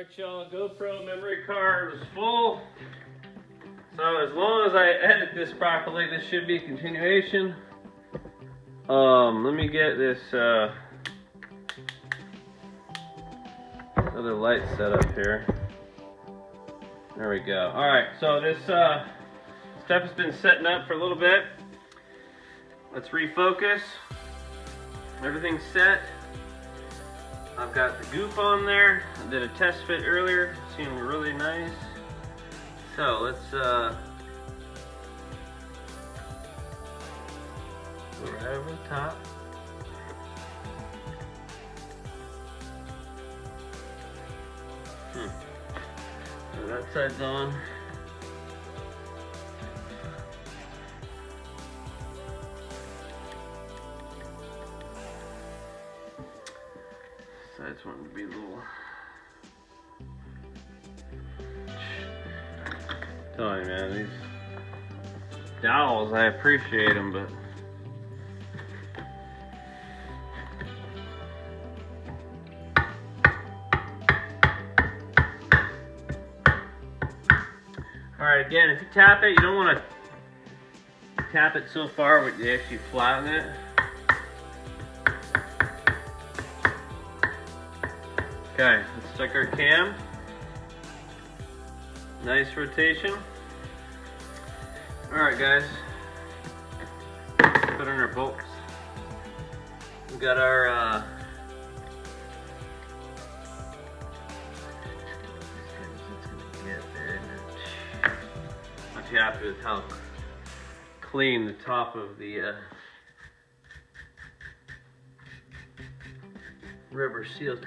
Alright y'all, GoPro memory card is full. So as long as I edit this properly, this should be a continuation. Let me get this other light set up here. There we go. Alright, so this stuff has been setting up for a little bit. Let's refocus. Everything's set. I've got the goop on there. I did a test fit earlier. Seemed really nice. So let's go right over the top. So that side's on. Sides want to be a little. I'm telling you, man, these dowels, I appreciate them, but alright, again, if you tap it, you don't want to tap it so far where you actually flatten it. Okay, let's check our cam. Nice rotation. Alright guys, put in our bolts. We got our not too happy with how clean the top of the rubber seals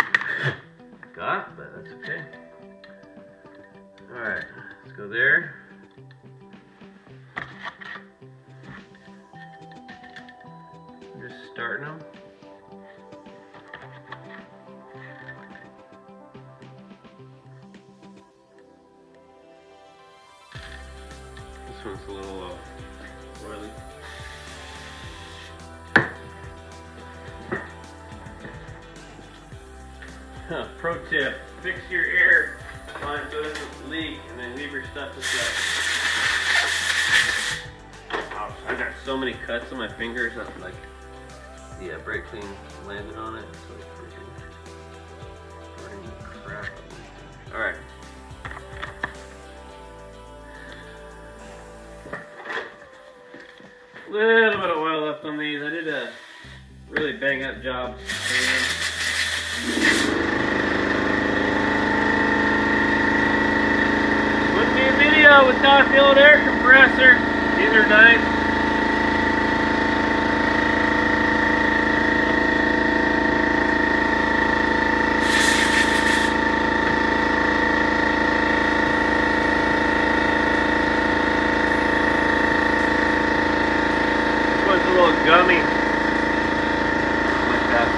got, but that's okay. Alright, let's go there. I'm just starting them. This one's a little oily. Pro tip, fix your air line so it doesn't leak and then leave your stuff this way. Ouch, I got so many cuts on my fingers that like the brake clean landed on it. So it's freaking burning the crap out of me. Alright. Little bit of oil left on these. I did a really bang up job. Wouldn't be a video without the old air compressor. These are nice. This one's a little gummy. Like that.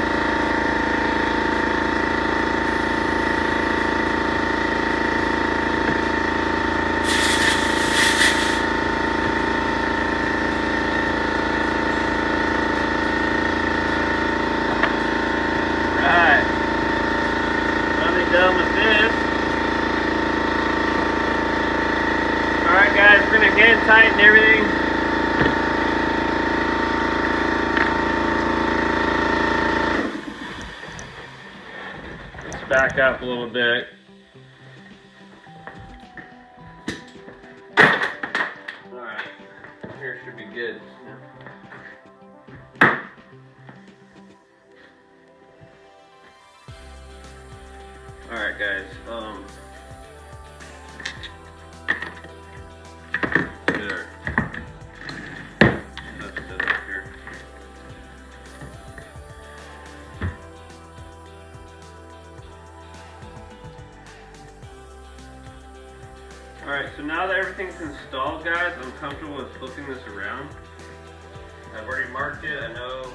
Done with this. Alright guys, we're going to hand tighten everything. Let's back up a little bit. Alright, here should be good. Alright guys, there. That's it up here. Alright, so now that everything's installed guys, I'm comfortable with flipping this around. I've already marked it. I know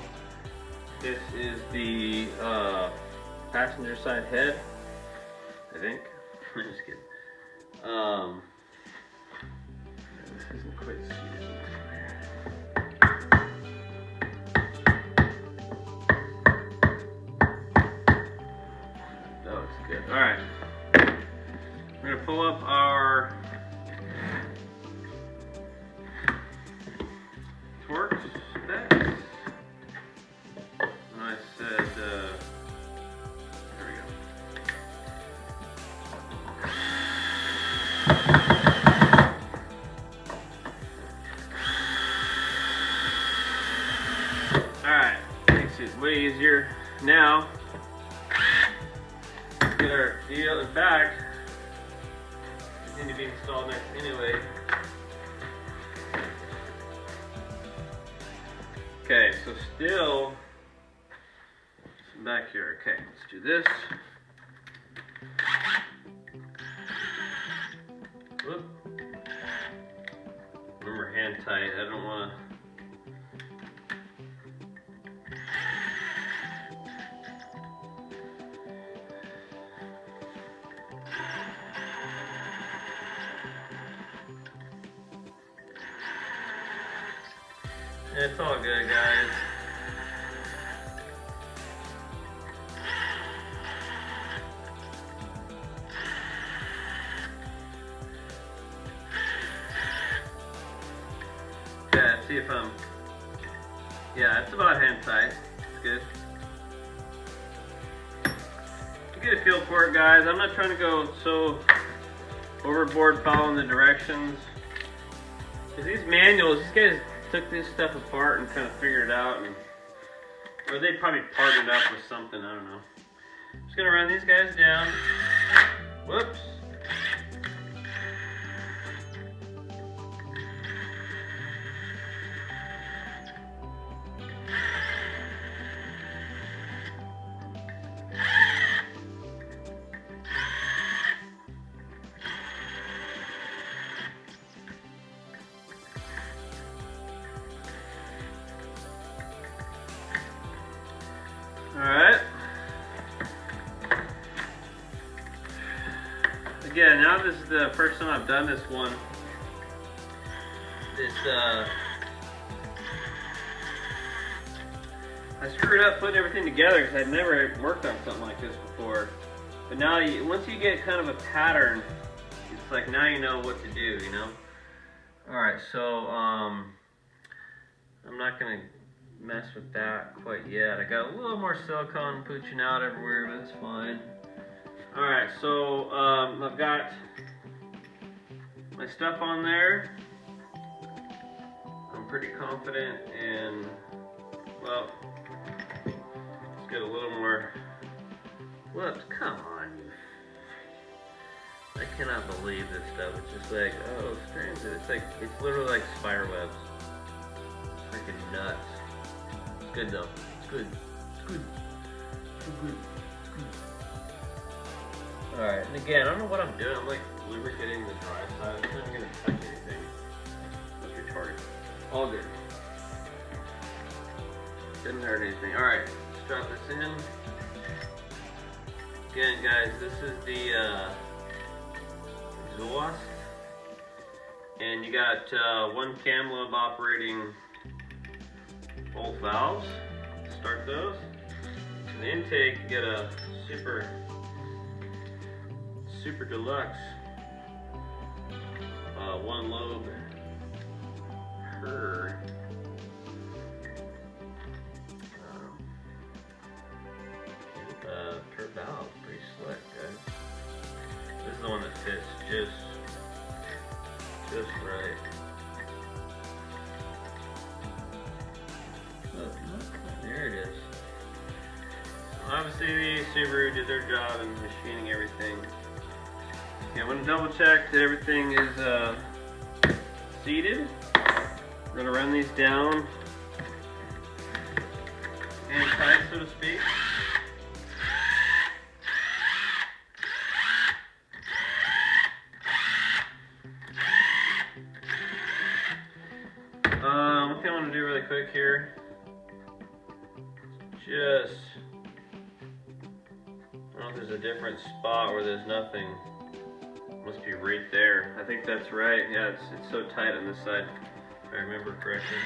this is the passenger side head. I think. I'm just kidding. This isn't quite seated. That looks good. Alright. pull up our torque specs. And I said, there we go. Alright, makes it way easier. Now, get our deal in back. They need to be installed next anyway. Okay, so still back here. Okay, let's do this. Whoop. Remember, hand tight. I don't want to. It's all good, guys. Okay, let's see if yeah, it's about hand tight. It's good. You get a feel for it, guys. I'm not trying to go so overboard following the directions. Because these manuals, these guys took this stuff apart and kind of figured it out, or they probably partnered up with something, I don't know. I'm just gonna run these guys down. Whoops. Alright. Again, now this is the first time I've done this one. I screwed up putting everything together because I'd never worked on something like this before. But now, once you get kind of a pattern, it's like now you know what to do, you know? Alright, so, I'm not going to mess with that quite yet. I got a little more silicone pooching out everywhere, but it's fine. Alright, so I've got my stuff on there. I'm pretty confident in, well, let's get a little more. Whoops, come on, you. I cannot believe this stuff. It's just like, oh, strange. It's literally like spider webs. Freaking nuts. It's good though. It's good. It's good. It's good. It's good. Alright, and again, I don't know what I'm doing. I'm like lubricating the dry side. I'm not even gonna touch anything. That's retarded. All good. Didn't hurt anything. Alright, let's drop this in. Again, guys, this is the exhaust. And you got one cam lobe operating both valves. Start those. In the intake, you get a super deluxe one lobe per valve. Pretty slick, guys. This is the one that fits just right. Oh, there it is. Obviously, the Subaru did their job in machining everything. Yeah, I'm going to double check that everything is seated. We're going to run these down and tight, so to speak. One thing I want to do really quick here, I don't know if there's a different spot where there's nothing. Must be right there. I think that's right. Yeah, it's so tight on this side, if I remember correctly.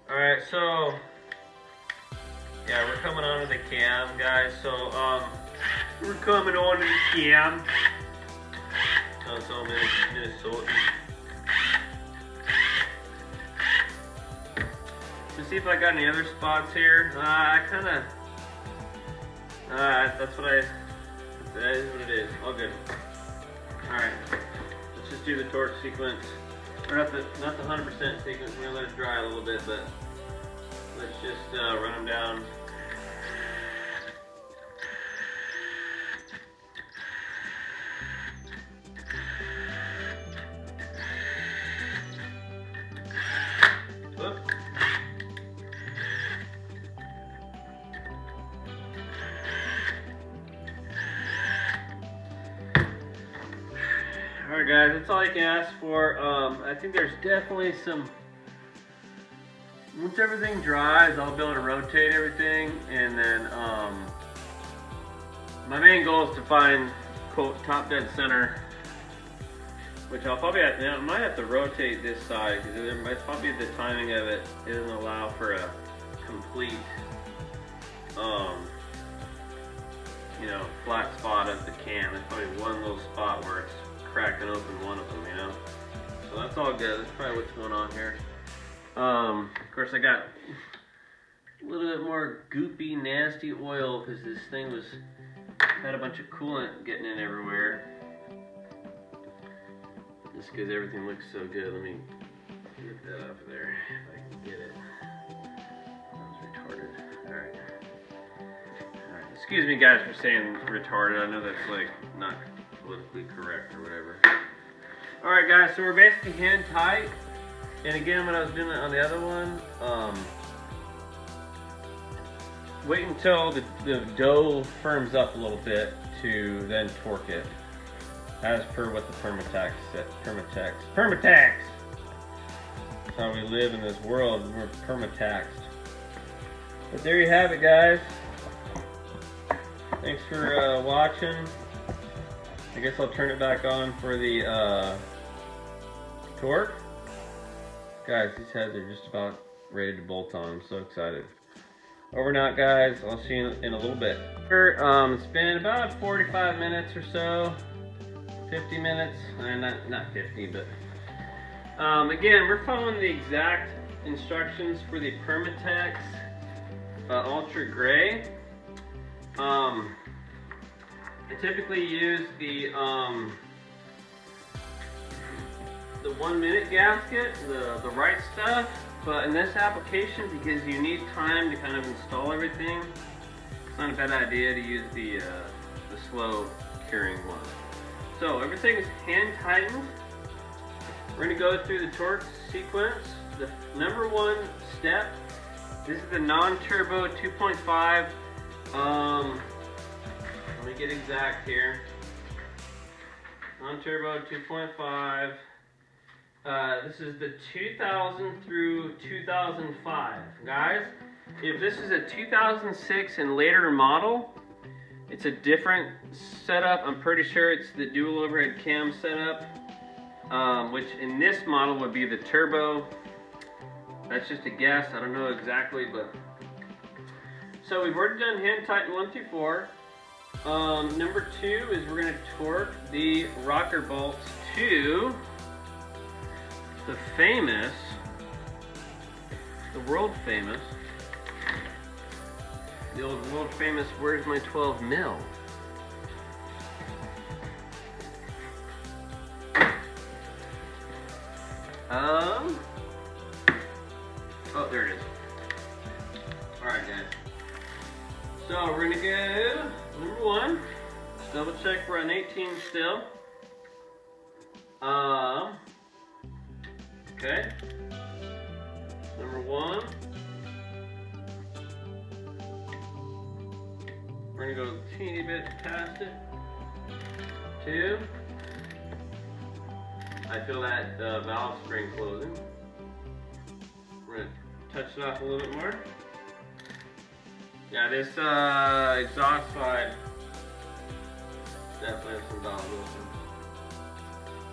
Alright, so yeah, we're coming onto the cam, guys. So we're coming onto the cam. Oh, it's all Minnesota. Let's see if I got any other spots here. That is what it is. All good. Alright. Let's just do the torque sequence. Or not the 100% sequence. We're gonna let it dry a little bit, but let's just run them down. Whoop. Alright guys, that's all you can ask for. I think there's definitely some, once everything dries, I'll be able to rotate everything, and then my main goal is to find, quote, top dead center, which I'll probably have, I might have to rotate this side, because there might probably the timing of it doesn't allow for a complete, you know, flat spot of the cam. There's probably one little spot where it's cracking open one of them, you know. So that's all good. That's probably what's going on here. Of course, I got a little bit more goopy, nasty oil because this thing had a bunch of coolant getting in everywhere. Just because everything looks so good. Let me get that up there if I can get it. That was retarded. Alright. Alright. Excuse me guys for saying retarded. I know that's like not politically correct or whatever. Alright guys, so we're basically hand tight. And again, when I was doing it on the other one, wait until the dough firms up a little bit to then torque it, as per what the Permatax said. Permatax. That's how we live in this world. We're permataxed. But there you have it, guys. Thanks for watching. I guess I'll turn it back on for the torque. Guys, these heads are just about ready to bolt on. I'm so excited. Over and out, guys. I'll see you in a little bit. It's been about 45 minutes or so. 50 minutes. Not 50, but again, we're following the exact instructions for the Permatax Ultra Gray. I typically use the 1 minute gasket, the right stuff, but in this application, because you need time to kind of install everything, it's not a bad idea to use the slow curing one. So everything is hand tightened. We're going to go through the torque sequence. The number one step, this is the non-turbo 2.5. Let me get exact here. Non-turbo 2.5. This is the 2000 through 2005. Guys, if this is a 2006 and later model, it's a different setup. I'm pretty sure it's the dual overhead cam setup, which in this model would be the turbo. That's just a guess. I don't know exactly, but so we've already done hand tighten 1 through 4. Number 2 is we're going to torque the rocker bolts to the world famous, the old world famous, where's my 12 mil? Oh, there it is. Alright guys. So we're gonna go number 1. Just double check we're on 18 still. Okay. Number 1. We're gonna go a teeny bit past it. 2. I feel that valve spring closing. We're gonna touch it off a little bit more. Yeah, this exhaust side definitely has some valves open.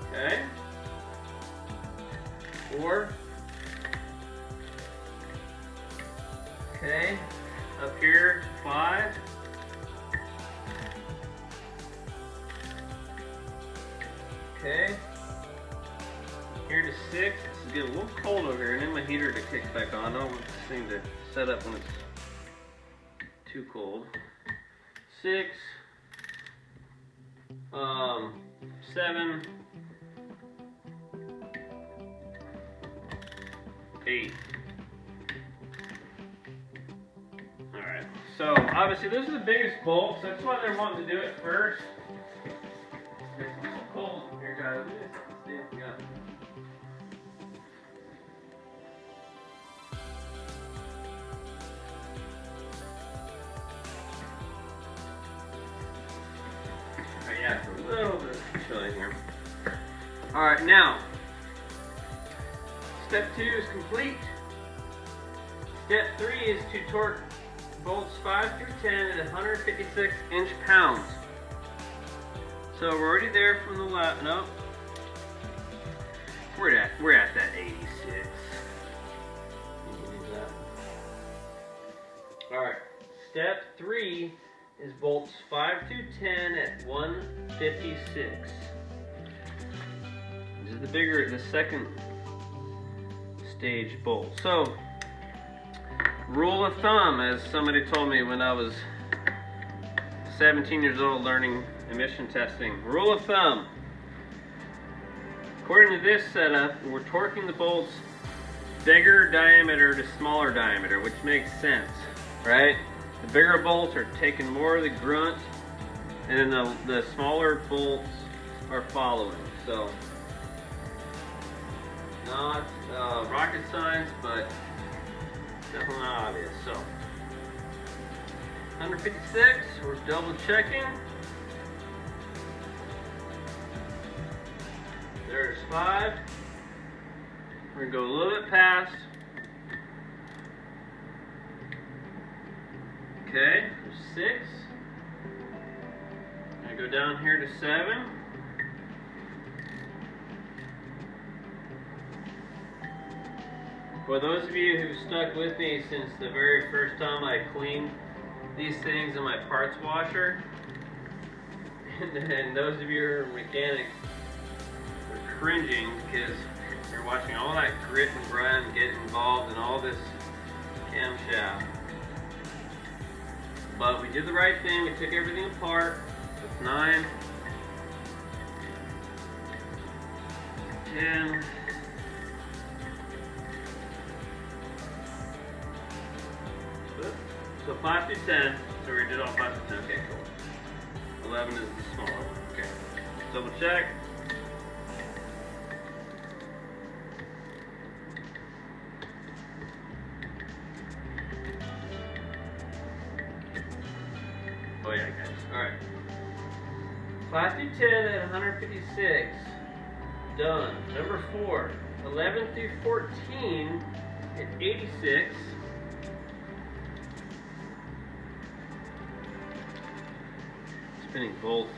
Okay. 4. Okay. Up here, 5. Okay. Here to 6. This is getting a little cold over here, and then my heater to kick back on. I don't want this thing to set up when it's too cold. 6. 7. 8. Alright, so obviously those are the biggest bolts. That's why they're wanting to do it first. It's a little cold here, guys. Let me just see if we got. Oh, yeah, it's a little bit chilly here. Alright, now. Step 2 is complete. Step 3 is to torque bolts 5 through 10 at 156 inch-pounds. So we're already there from the left. Nope. We're at that 86. Alright. Step 3 is bolts 5 through 10 at 156. This is the second stage bolt. So, rule of thumb, as somebody told me when I was 17 years old learning emission testing. Rule of thumb. According to this setup, we're torquing the bolts bigger diameter to smaller diameter, which makes sense, right? The bigger bolts are taking more of the grunt, and then the smaller bolts are following. So, not rocket science, but definitely not obvious. So, 156, we're double checking. There's 5. We're gonna go a little bit past. Okay, there's 6. I'm gonna go down here to 7. For those of you who stuck with me since the very first time I cleaned these things in my parts washer, and those of you who are mechanics are cringing because you're watching all that grit and grime get involved in all this camshaft. But we did the right thing, we took everything apart. That's 9, 10, so 5 through 10, so we did all 5 through 10, okay, cool. 11 is the smaller one, okay. Double check. Oh yeah, guys, alright. 5 through 10 at 156, done. Number 4, 11 through 14 at 86. Spinning bolt,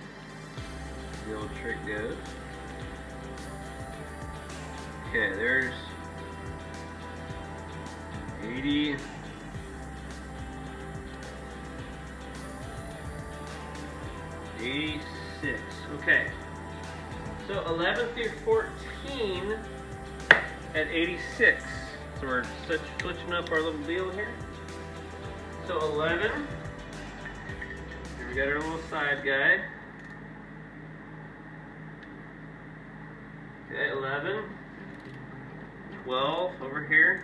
the old trick goes. Okay, there's 80. 86. Okay. So 11 through 14 at 86. So we're switching up our little deal here. So 11. Here we got our little side guide. Okay, 11. 12 over here.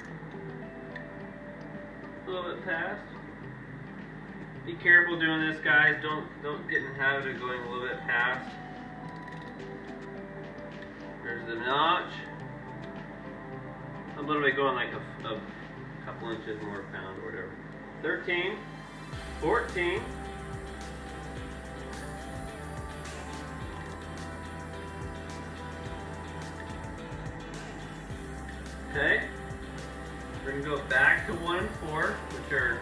A little bit past. Be careful doing this, guys. Don't get in the habit of going a little bit past. There's the notch. I'm literally going like a couple inches more a pound or whatever. 13, 14. Okay. We're gonna go back to 1 and 4, which are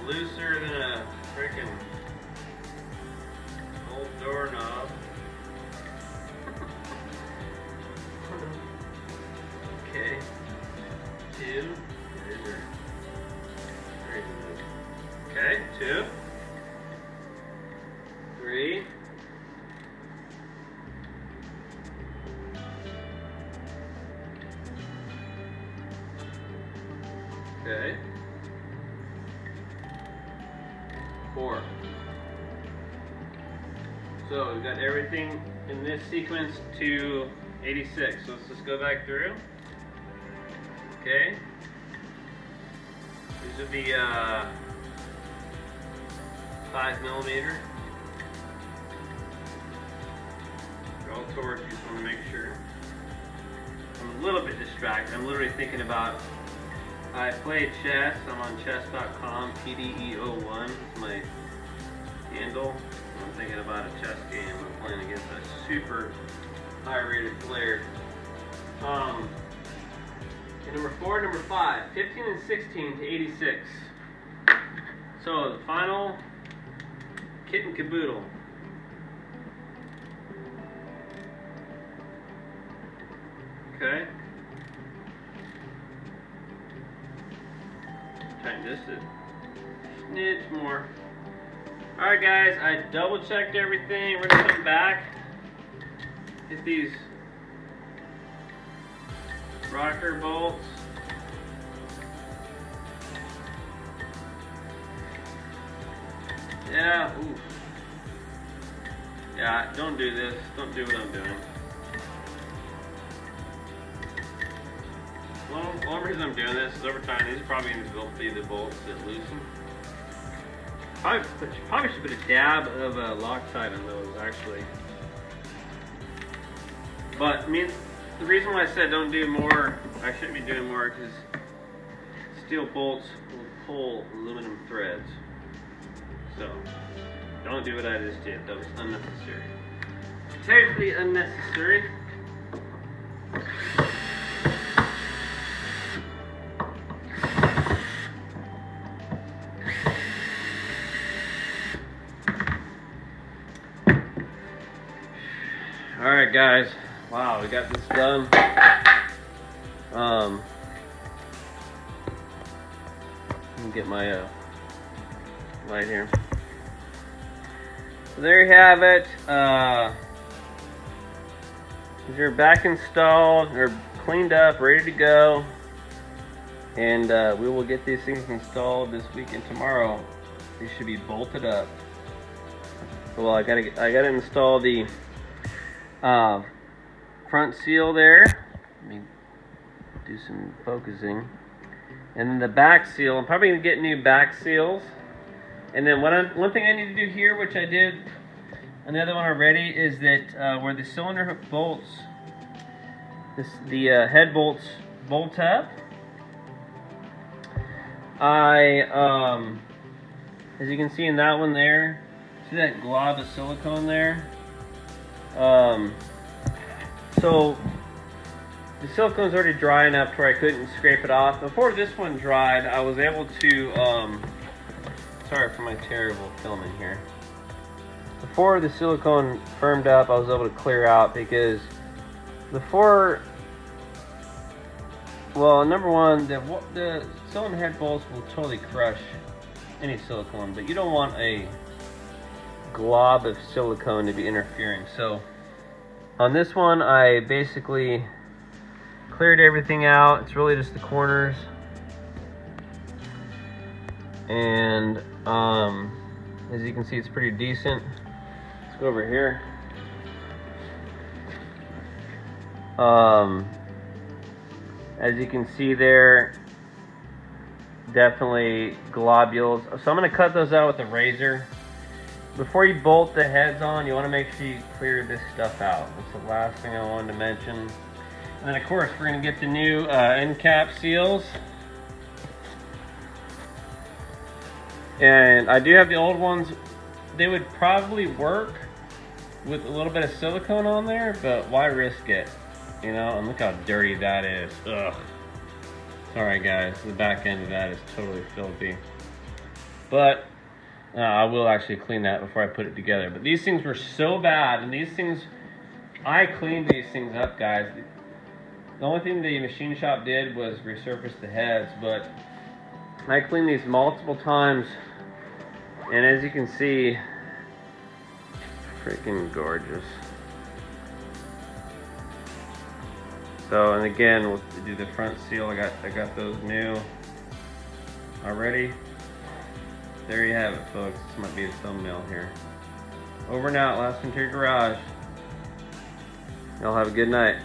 looser than a freaking old doorknob. Okay. 2. Okay, 2. 3. Okay. 4. So we've got everything in this sequence to 86. So let's just go back through. Okay. These would be 5mm. They're all torch, just want to make sure. I'm a little bit distracted. I'm literally thinking about, I play chess. I'm on chess.com, Pt11 is my handle. I'm thinking about a chess game. I'm playing against a super high rated player. Number 4, number 5, 15 and 16 to 86. So the final kit and caboodle. Okay. Tighten this a smidge more. Alright guys, I double checked everything. We're gonna come back. Get these rocker bolts. Yeah, ooh. Yeah, don't do this. Don't do what I'm doing. Well, the only reason I'm doing this is over time, these are probably going to be the bolts that loosen. Probably should put a dab of Loctite on those, actually. But, I mean, the reason why I said don't do more, I shouldn't be doing more, because steel bolts will pull aluminum threads. So, don't do what I just did. That was unnecessary. Totally unnecessary. Alright guys, wow, we got this done. Let me get my light here. So there you have it. You're back installed, or cleaned up, ready to go. And we will get these things installed this week and tomorrow. These should be bolted up. Well, I gotta install the front seal there. Let me do some focusing. And then the back seal, I'm probably gonna get new back seals. And then one thing I need to do here, which I did another one already, is that where the cylinder bolts, the head bolts bolt up, as you can see in that one there, see that glob of silicone there? So the silicone's already dry enough to where I couldn't scrape it off. Before this one dried, I was able to, sorry for my terrible filming here. Before the silicone firmed up, I was able to clear out, because before, well, number one, the cylinder head bolts will totally crush any silicone, but you don't want a glob of silicone to be interfering. So on this one, I basically cleared everything out. It's really just the corners. And as you can see, it's pretty decent. Let's go over here. As you can see there, definitely globules. So I'm going to cut those out with a razor. Before you bolt the heads on, you want to make sure you clear this stuff out. That's the last thing I wanted to mention. And then of course, we're going to get the new Endcap seals. And I do have the old ones. They would probably work with a little bit of silicone on there, but why risk it? You know, and look how dirty that is. Ugh. Sorry guys, the back end of that is totally filthy. But I will actually clean that before I put it together. But these things were so bad, and these things, I cleaned these things up, guys. The only thing the machine shop did was resurface the heads, but I cleaned these multiple times, and as you can see, freaking gorgeous. So, and again, we'll do the front seal. I got those new. already. There you have it, folks. This might be a thumbnail here. Over and out, last interior garage. Y'all have a good night.